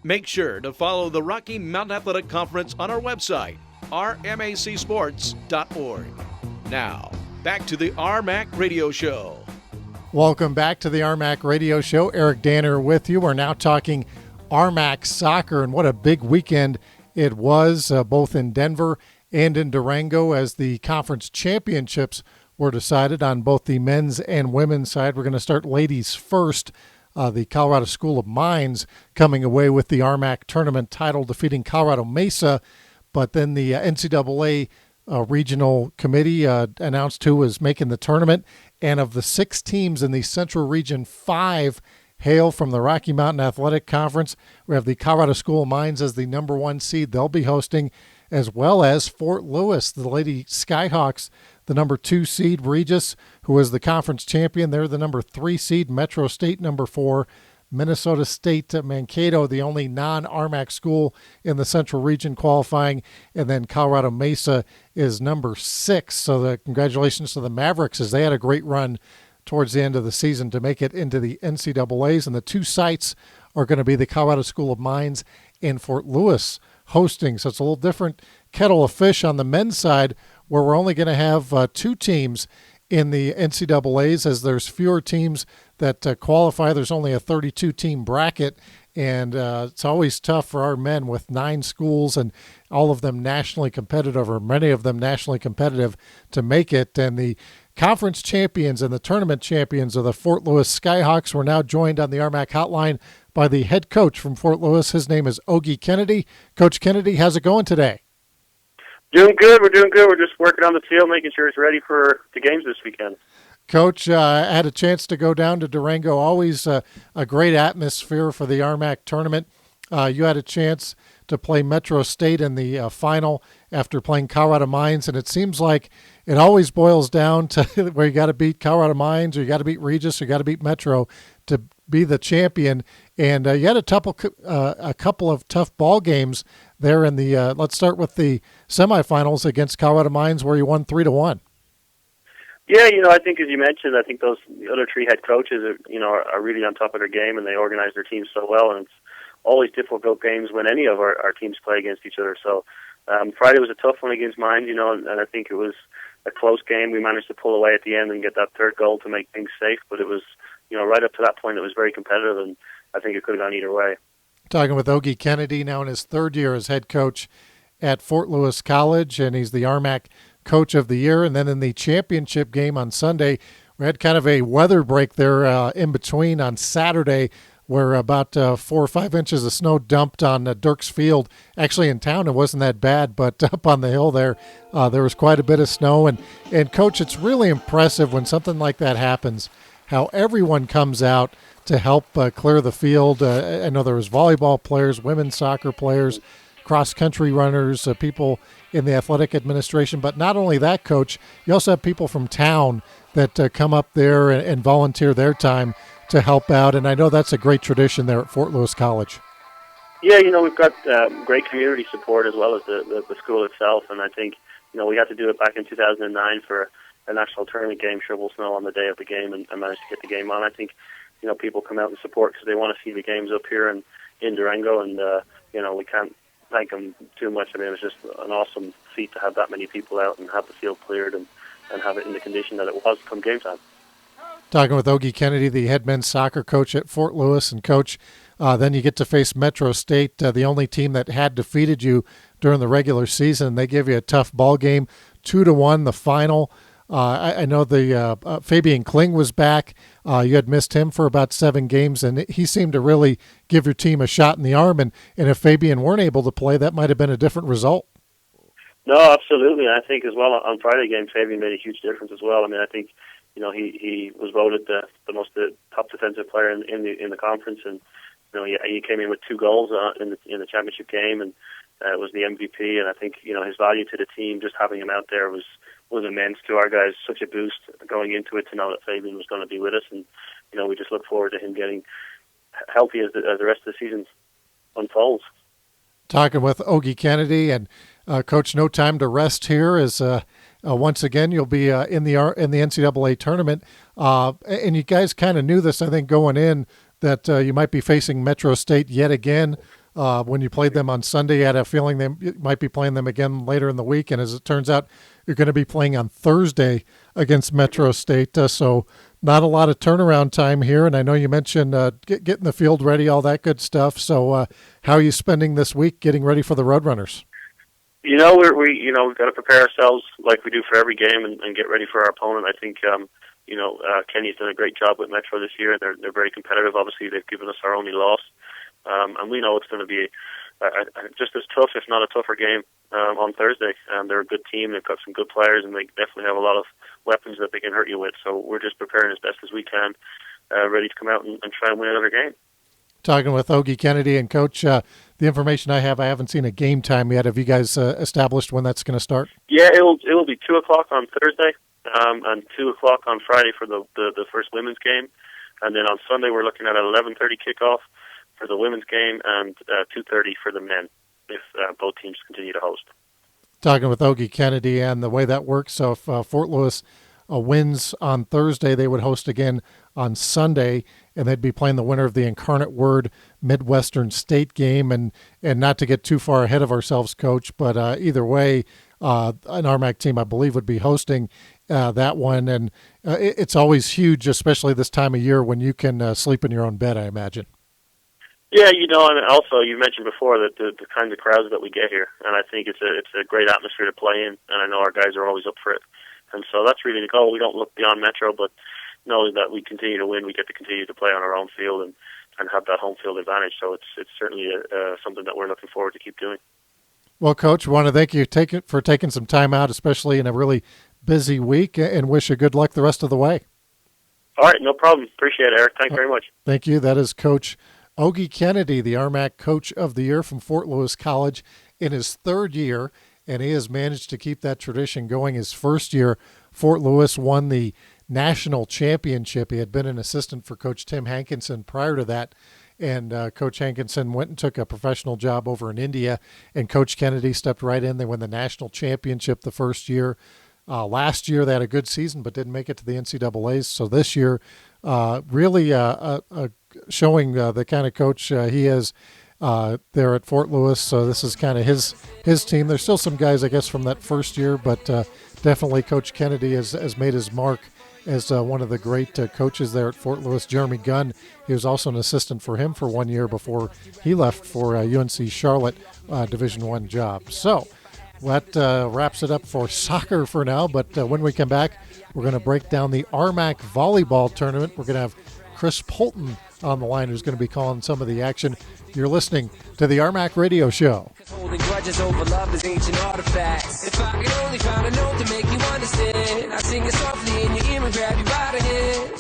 Make sure to follow the Rocky Mountain Athletic Conference on our website, rmacsports.org. Now, back to the RMAC Radio Show. Welcome back to the RMAC Radio Show. Eric Danner with you. We're now talking RMAC soccer, and what a big weekend it was, both in Denver and in Durango, as the conference championships were decided on both the men's and women's side. We're going to start ladies first. The Colorado School of Mines coming away with the RMAC tournament title, defeating Colorado Mesa. But then the NCAA regional committee announced who was making the tournament. And of the 6 teams in the Central Region, 5 hail from the Rocky Mountain Athletic Conference. We have the Colorado School of Mines as the number 1 seed. They'll be hosting, as well as Fort Lewis, the Lady Skyhawks, the number 2 seed. Regis, who was the conference champion, they're the number 3 seed. Metro State, number 4. Minnesota State, Mankato, the only non-RMAC school in the Central Region qualifying. And then Colorado Mesa is number 6. So congratulations to the Mavericks, as they had a great run towards the end of the season to make it into the NCAAs. And the 2 sites are going to be the Colorado School of Mines and Fort Lewis hosting. So it's a little different kettle of fish on the men's side, where we're only going to have 2 teams in the NCAAs, as there's fewer teams that qualify. There's only a 32-team bracket, and it's always tough for our men with 9 schools and all of them nationally competitive, or many of them nationally competitive, to make it. And the conference champions and the tournament champions of the Fort Lewis Skyhawks were now joined on the RMAC hotline by the head coach from Fort Lewis. His name is Oige Kennedy. Coach Kennedy, how's it going today? Doing good. We're doing good. We're just working on the field, making sure it's ready for the games this weekend. Coach, I had a chance to go down to Durango. Always a great atmosphere for the RMAC tournament. You had a chance to play Metro State in the final after playing Colorado Mines, and it seems like it always boils down to where you got to beat Colorado Mines, or you got to beat Regis, or you got to beat Metro to be the champion. And you had a couple of tough ball games there in the let's start with the semifinals against Colorado Mines, where you won 3-1. Yeah, I think, as you mentioned, I think the other 3 head coaches are really on top of their game, and they organize their teams so well. And it's always difficult games when any of our teams play against each other. So Friday was a tough one against Mines, and I think it was a close game. We managed to pull away at the end and get that 3rd goal to make things safe, but it was, right up to that point, it was very competitive, and I think it could have gone either way. Talking with Oige Kennedy, now in his 3rd year as head coach at Fort Lewis College, and he's the RMAC Coach of the Year. And then in the championship game on Sunday, we had kind of a weather break there in between on Saturday, where about 4 or 5 inches of snow dumped on Dirks Field. Actually, in town, it wasn't that bad, but up on the hill there was quite a bit of snow. And Coach, it's really impressive when something like that happens, how everyone comes out to help clear the field. I know there was volleyball players, women's soccer players, cross-country runners, people in the athletic administration. But not only that, Coach, you also have people from town that come up there and volunteer their time to help out. And I know that's a great tradition there at Fort Lewis College. Yeah, we've got great community support as well as the school itself. And I think, we had to do it back in 2009 for a national tournament game, shovel snow on the day of the game, and managed to get the game on. I think, people come out and support because they want to see the games up here in Durango, and, we can't thank them too much. I mean, it was just an awesome feat to have that many people out and have the field cleared and have it in the condition that it was come game time. Talking with Oige Kennedy, the head men's soccer coach at Fort Lewis. And, Coach, then you get to face Metro State, the only team that had defeated you during the regular season. They gave you a tough ball game, 2-1 the final. I know the Fabian Kling was back. You had missed him for about 7 games, and he seemed to really give your team a shot in the arm. And if Fabian weren't able to play, that might have been a different result. No, absolutely. I think as well on Friday game, Fabian made a huge difference as well. I mean, I think he was voted the top defensive player in the conference, and he came in with 2 goals in the championship game, and was the MVP. And I think his value to the team, just having him out there was immense to our guys. Such a boost going into it to know that Fabian was going to be with us, and we just look forward to him getting healthy as the rest of the season unfolds. Talking with Oige Kennedy, and Coach, no time to rest here as once again you'll be in the NCAA tournament, and you guys kind of knew this, I think, going in, that you might be facing Metro State yet again. when you played them on Sunday. You had a feeling you might be playing them again later in the week, and as it turns out, you're going to be playing on Thursday against Metro State. So not a lot of turnaround time here, and I know you mentioned getting the field ready, all that good stuff. So how are you spending this week getting ready for the Roadrunners? You know, we've got to prepare ourselves like we do for every game and get ready for our opponent. I think, Kenny's done a great job with Metro this year. They're very competitive. Obviously, they've given us our only loss. And we know it's going to be just as tough, if not a tougher game on Thursday. They're a good team. They've got some good players, and they definitely have a lot of weapons that they can hurt you with. So we're just preparing as best as we can, ready to come out and try and win another game. Talking with Oige Kennedy, and Coach, the information I haven't seen a game time yet. Have you guys established when that's going to start? Yeah, it will be 2 o'clock on Thursday and 2 o'clock on Friday for the first women's game. And then on Sunday we're looking at an 11:30 kickoff for the women's game and 2:30 for the men if both teams continue to host. Talking with Oige Kennedy, and the way that works, so if Fort Lewis wins on Thursday, they would host again on Sunday, and they'd be playing the winner of the Incarnate Word Midwestern State game. And not to get too far ahead of ourselves, Coach, but either way, an RMAC team, I believe, would be hosting that one. And it's always huge, especially this time of year when you can sleep in your own bed, I imagine. Yeah, and also you mentioned before that the kinds of crowds that we get here, and I think it's a great atmosphere to play in, and I know our guys are always up for it. And so that's really the goal. We don't look beyond Metro, but knowing that we continue to win, we get to continue to play on our own field and have that home field advantage. So it's certainly something that we're looking forward to keep doing. Well, Coach, I want to thank you for taking some time out, especially in a really busy week, and wish you good luck the rest of the way. All right, no problem. Appreciate it, Eric. Thanks very much. Thank you. That is Coach Oige Kennedy, the RMAC Coach of the Year from Fort Lewis College, in his third year, and he has managed to keep that tradition going. His first year, Fort Lewis won the national championship. He had been an assistant for Coach Tim Hankinson prior to that, and Coach Hankinson went and took a professional job over in India, and Coach Kennedy stepped right in. They won the national championship the first year. Last year, they had a good season but didn't make it to the NCAAs. So this year, really showing the kind of coach he is there at Fort Lewis. So this is kind of his team. There's still some guys, I guess, from that first year, but definitely Coach Kennedy has made his mark as one of the great coaches there at Fort Lewis. Jeremy Gunn, he was also an assistant for him for 1 year before he left for UNC Charlotte Division I job. So that wraps it up for soccer for now, but when we come back, we're going to break down the RMAC volleyball tournament. We're going to have Chris Polton on the line, who's going to be calling some of the action. You're listening to the RMAC Radio Show. Holding grudges over love is ancient artifacts. If I could only find a note to make you understand.